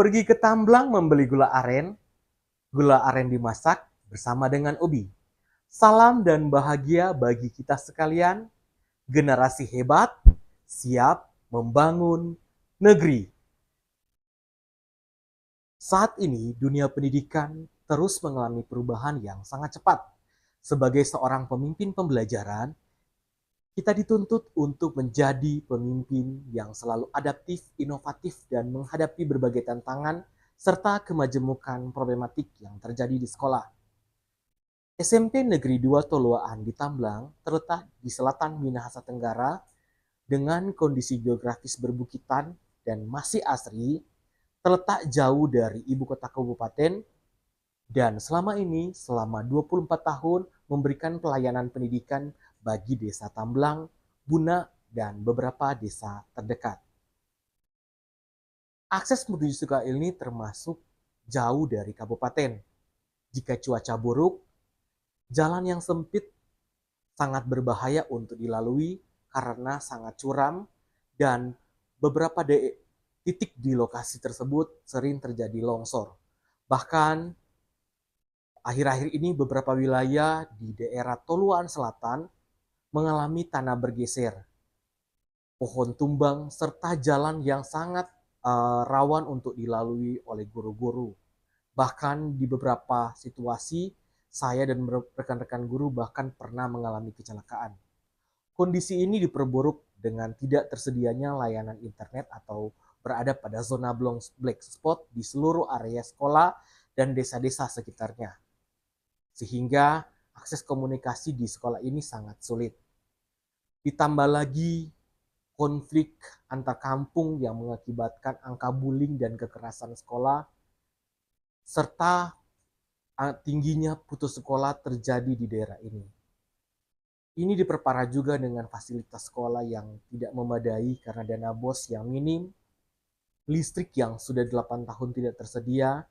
Pergi ke Tamblang membeli gula aren dimasak bersama dengan ubi. Salam dan bahagia bagi kita sekalian, generasi hebat, siap membangun negeri. Saat ini dunia pendidikan terus mengalami perubahan yang sangat cepat. Sebagai seorang pemimpin pembelajaran, kita dituntut untuk menjadi pemimpin yang selalu adaptif, inovatif, dan menghadapi berbagai tantangan serta kemajemukan problematik yang terjadi di sekolah. SMP Negeri 2 Toloaan di Tamblang terletak di selatan Minahasa Tenggara dengan kondisi geografis berbukitan dan masih asri, terletak jauh dari ibu kota kabupaten, dan selama 24 tahun memberikan pelayanan pendidikan bagi desa Tamblang, Buna, dan beberapa desa terdekat. Akses menuju sekolah ini termasuk jauh dari kabupaten. Jika cuaca buruk, jalan yang sempit sangat berbahaya untuk dilalui karena sangat curam dan beberapa titik di lokasi tersebut sering terjadi longsor. Bahkan akhir-akhir ini beberapa wilayah di daerah Toluan Selatan mengalami tanah bergeser, pohon tumbang, serta jalan yang sangat rawan untuk dilalui oleh guru-guru. Bahkan di beberapa situasi, saya dan rekan-rekan guru bahkan pernah mengalami kecelakaan. Kondisi ini diperburuk dengan tidak tersedianya layanan internet atau berada pada zona black spot di seluruh area sekolah dan desa-desa sekitarnya. Sehingga akses komunikasi di sekolah ini sangat sulit. Ditambah lagi konflik antar kampung yang mengakibatkan angka bullying dan kekerasan sekolah, serta tingginya putus sekolah terjadi di daerah ini. Ini diperparah juga dengan fasilitas sekolah yang tidak memadai karena dana BOS yang minim, listrik yang sudah 8 tahun tidak tersedia,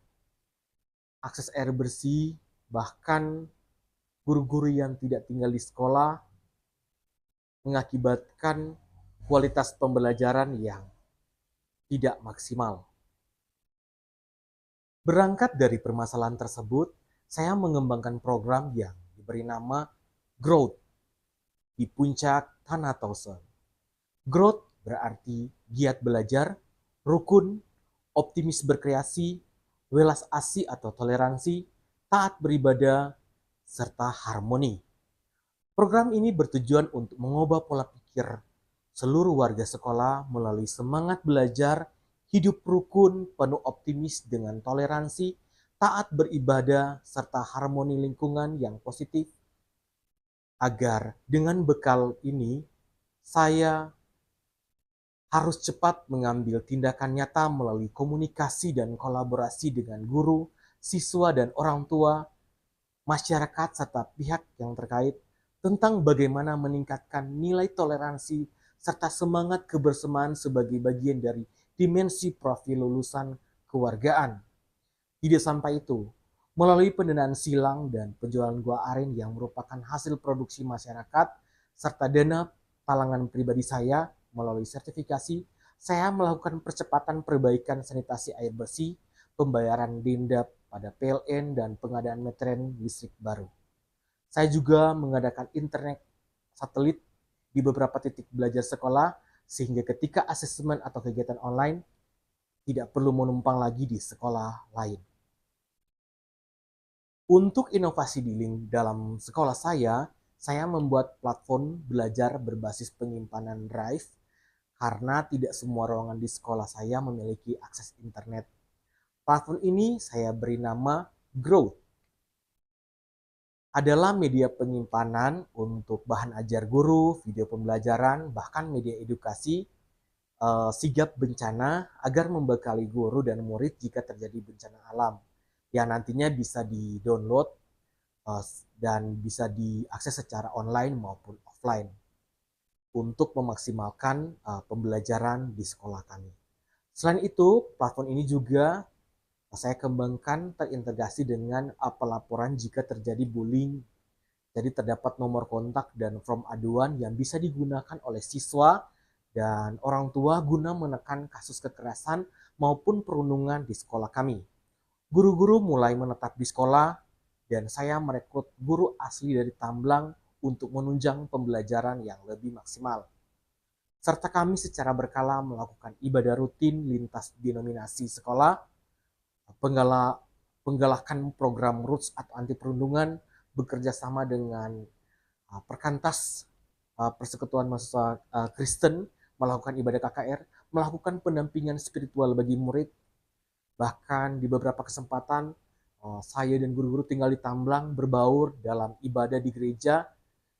akses air bersih, bahkan guru-guru yang tidak tinggal di sekolah, mengakibatkan kualitas pembelajaran yang tidak maksimal. Berangkat dari permasalahan tersebut, saya mengembangkan program yang diberi nama Growth di puncak Tanah Tosen. Growth berarti giat belajar, rukun, optimis berkreasi, welas asih atau toleransi, taat beribadah, serta harmoni. Program ini bertujuan untuk mengubah pola pikir seluruh warga sekolah melalui semangat belajar, hidup rukun, penuh optimis dengan toleransi, taat beribadah, serta harmoni lingkungan yang positif. Agar dengan bekal ini, saya harus cepat mengambil tindakan nyata melalui komunikasi dan kolaborasi dengan guru, siswa, dan orang tua, masyarakat, serta pihak yang terkait tentang bagaimana meningkatkan nilai toleransi serta semangat kebersamaan sebagai bagian dari dimensi profil lulusan kewargaan. Tidak sampai itu, melalui pendanaan silang dan penjualan gula aren yang merupakan hasil produksi masyarakat, serta dana talangan pribadi saya melalui sertifikasi, saya melakukan percepatan perbaikan sanitasi air bersih, pembayaran denda pada PLN, dan pengadaan meteran listrik baru. Saya juga mengadakan internet satelit di beberapa titik belajar sekolah, sehingga ketika asesmen atau kegiatan online, tidak perlu menumpang lagi di sekolah lain. Untuk inovasi di link dalam sekolah saya membuat platform belajar berbasis penyimpanan drive karena tidak semua ruangan di sekolah saya memiliki akses internet. Platform ini saya beri nama Growth. Adalah media penyimpanan untuk bahan ajar guru, video pembelajaran, bahkan media edukasi sigap bencana agar membekali guru dan murid jika terjadi bencana alam yang nantinya bisa di-download dan bisa diakses secara online maupun offline untuk memaksimalkan pembelajaran di sekolah kami. Selain itu, platform ini juga saya kembangkan terintegrasi dengan pelaporan jika terjadi bullying. Jadi terdapat nomor kontak dan form aduan yang bisa digunakan oleh siswa dan orang tua guna menekan kasus kekerasan maupun perundungan di sekolah kami. Guru-guru mulai menetap di sekolah dan saya merekrut guru asli dari Tamblang untuk menunjang pembelajaran yang lebih maksimal. Serta kami secara berkala melakukan ibadah rutin lintas denominasi sekolah, penggalakan program Roots atau anti perundungan, bekerja sama dengan Perkantas Persekutuan Mahasiswa Kristen, melakukan ibadah KKR, melakukan pendampingan spiritual bagi murid. Bahkan di beberapa kesempatan saya dan guru-guru tinggal di Tamblang berbaur dalam ibadah di gereja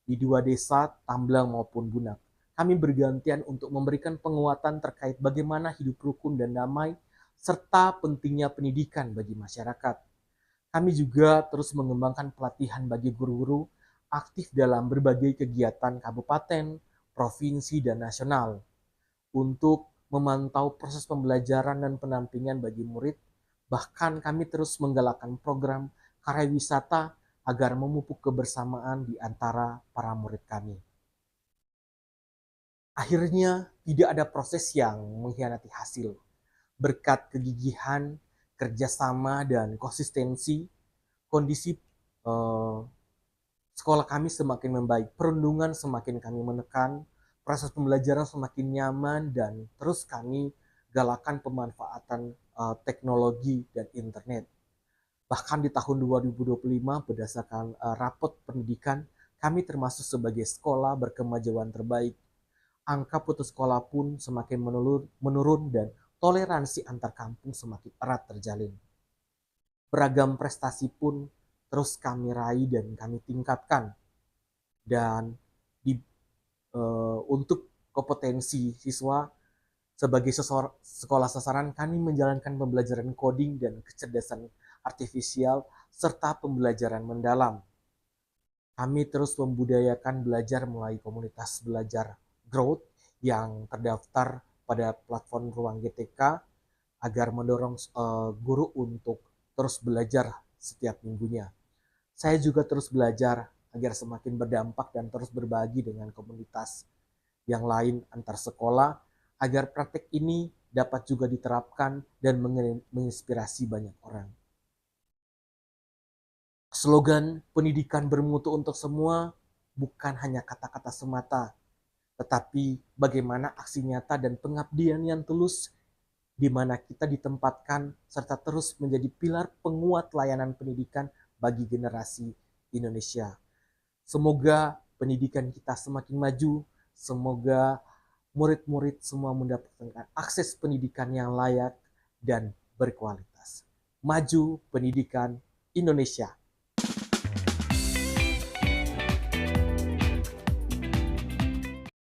di dua desa Tamblang maupun Bunak. Kami bergantian untuk memberikan penguatan terkait bagaimana hidup rukun dan damai serta pentingnya pendidikan bagi masyarakat. Kami juga terus mengembangkan pelatihan bagi guru-guru aktif dalam berbagai kegiatan kabupaten, provinsi, dan nasional untuk memantau proses pembelajaran dan pendampingan bagi murid. Bahkan kami terus menggalakkan program karya wisata agar memupuk kebersamaan di antara para murid kami. Akhirnya tidak ada proses yang mengkhianati hasil. Berkat kegigihan, kerjasama, dan konsistensi, kondisi sekolah kami semakin membaik, perundungan semakin kami menekan, proses pembelajaran semakin nyaman, dan terus kami galakan pemanfaatan teknologi dan internet. Bahkan di tahun 2025 berdasarkan rapot pendidikan, kami termasuk sebagai sekolah berkemajuan terbaik. Angka putus sekolah pun semakin menurun dan toleransi antar kampung semakin erat terjalin. Beragam prestasi pun terus kami raih dan kami tingkatkan. Dan untuk kompetensi siswa sebagai sekolah sasaran, kami menjalankan pembelajaran coding dan kecerdasan artifisial serta pembelajaran mendalam. Kami terus membudayakan belajar melalui komunitas belajar Growth yang terdaftar pada platform Ruang GTK agar mendorong guru untuk terus belajar setiap minggunya. Saya juga terus belajar agar semakin berdampak dan terus berbagi dengan komunitas yang lain antar sekolah agar praktek ini dapat juga diterapkan dan menginspirasi banyak orang. Slogan pendidikan bermutu untuk semua bukan hanya kata-kata semata, tetapi bagaimana aksi nyata dan pengabdian yang tulus di mana kita ditempatkan serta terus menjadi pilar penguat layanan pendidikan bagi generasi Indonesia. Semoga pendidikan kita semakin maju, semoga murid-murid semua mendapatkan akses pendidikan yang layak dan berkualitas. Maju pendidikan Indonesia.